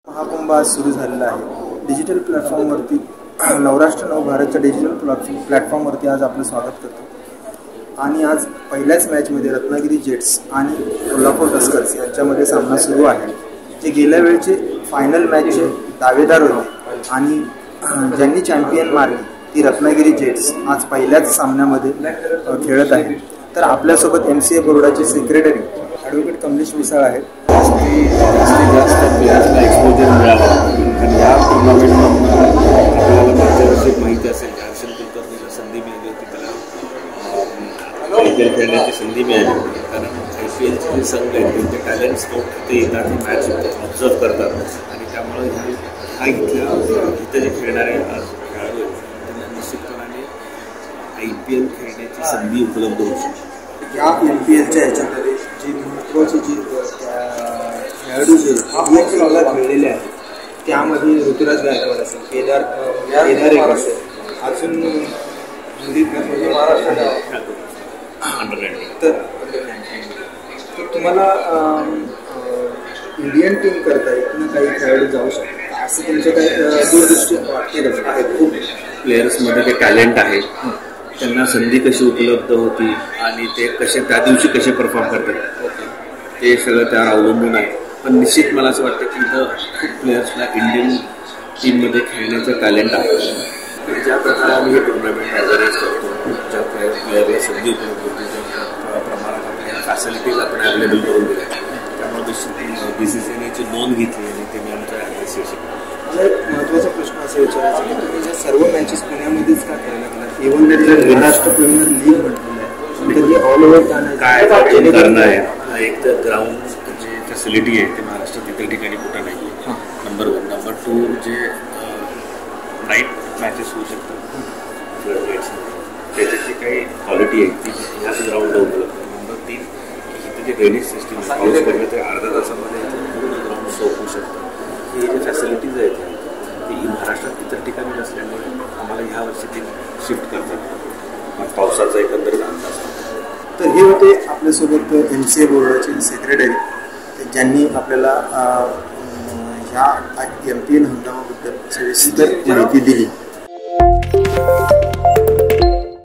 महाकुंभ आज सुरू झालेला आहे। डिजिटल प्लॅटफॉर्मवरती नवराष्ट्र नव भारतच्या डिजिटल प्लॅटफॉर्मवरती आज आपलं स्वागत करतो। आणि आज पहिल्याच मॅचमध्ये रत्नागिरी जेट्स आणि कोल्हापूर टस्कर्स यांच्यामध्ये सामना सुरू आहे। जे गेल्या वेळचे फायनल मॅचचे दावेदार होते आणि ज्यांनी चॅम्पियन मारली ती रत्नागिरी जेट्स आज पहिल्याच सामन्यामध्ये खेळत आहे। तर आपल्यासोबत MCA बोर्डाचे सेक्रेटरी ॲडव्होकेट कमलेश मिसाळ आहेत। जास्त प्लेयर्सला एक्सपोजर मिळाला आणि या टुर्नामेंटमध्ये आपल्याला मागच्या वर्षी माहिती असेल की हर्षल कुलकर्णीला संधी मिळाली होती, त्याला IPL खेळण्याची संधी मिळाली होती। कारण IPLचे जे संघ आहेत त्यांचे टॅलेंट स्काउट ते येतात, ही मॅच ऑब्झर्व करतात आणि त्यामुळे इथं जे खेळणारे खेळाडू आहेत त्यांना निश्चितपणाने IPL खेळण्याची संधी उपलब्ध होऊ शकते। या MPLच्या ह्याच्यामध्ये जी महत्त्वाची जी खेळाडू जे खेळलेले आहेत त्यामध्ये ऋतुराज गायकवाड असेल, केदार एक असेल, अजून तर तुम्हाला इंडियन टीम करता येत ना काही खेळाडू जाऊ शकतात असं तुमचं काही दूरदृष्टी वाटते का? खूप प्लेयर्समध्ये ते टॅलेंट आहे, त्यांना संधी कशी उपलब्ध होती आणि ते कसे त्या दिवशी कसे परफॉर्म करतात ते सगळं त्यावर अवलंबून आहे। पण निश्चित मला असं वाटतं की इथं खूप प्लेयर्सला इंडियन टीममध्ये खेळण्याचं टॅलेंट आहे। ज्या प्रकारे आम्ही हे टुर्नामेंट ऑर्गनाईज करतो, ज्या प्लेयरला संधी उपलब्ध होती, ज्या प्रमाणात आपल्या फॅसिलिटीज आपण अवेलेबल करून दिल्या, त्यामुळे निश्चित BCCIची नोंद घेतली आणि त्यांनी आमच्या ॲसोसिएशन मला एक महत्त्वाचा प्रश्न असा विचारायचा की तुम्ही ज्या सर्व मॅचेस पुण्यामध्येच का खेळायला लागला? इव्हन जर महाराष्ट्र प्रीमियर लीग म्हटलेलं आहे तर हे ऑल ओव्हर काय करणं आहे, एक तर ग्राउंड जे फॅसिलिटी आहे ते महाराष्ट्रात इतर ठिकाणी कुठं नाही आहे, नंबर 1. नंबर 2 जे नाईट मॅचेस होऊ शकतात फ्लड लाईट्स, त्याच्याची काही क्वालिटी आहे ती ह्याच ग्राउंडला उपलब्ध आहे। नंबर 3 इथे जे ड्रेनेज सिस्टीम पाऊस पडलं तर अर्ध्या तासामध्ये पूर्ण ग्राउंड सोप होऊ शकतं। हे जे फॅसिलिटीज आहेत ते महाराष्ट्रात इतर ठिकाणी नसल्यामुळे आम्हाला ह्या वर्षी ते शिफ्ट करतात पावसाचा एकंदरीत अंदाज। तर हे होते आपल्यासोबत MCA बोर्डाचे सेक्रेटरी ज्यांनी आपल्याला ह्या MPL हंगामाबद्दल सविस्तर माहिती दिली।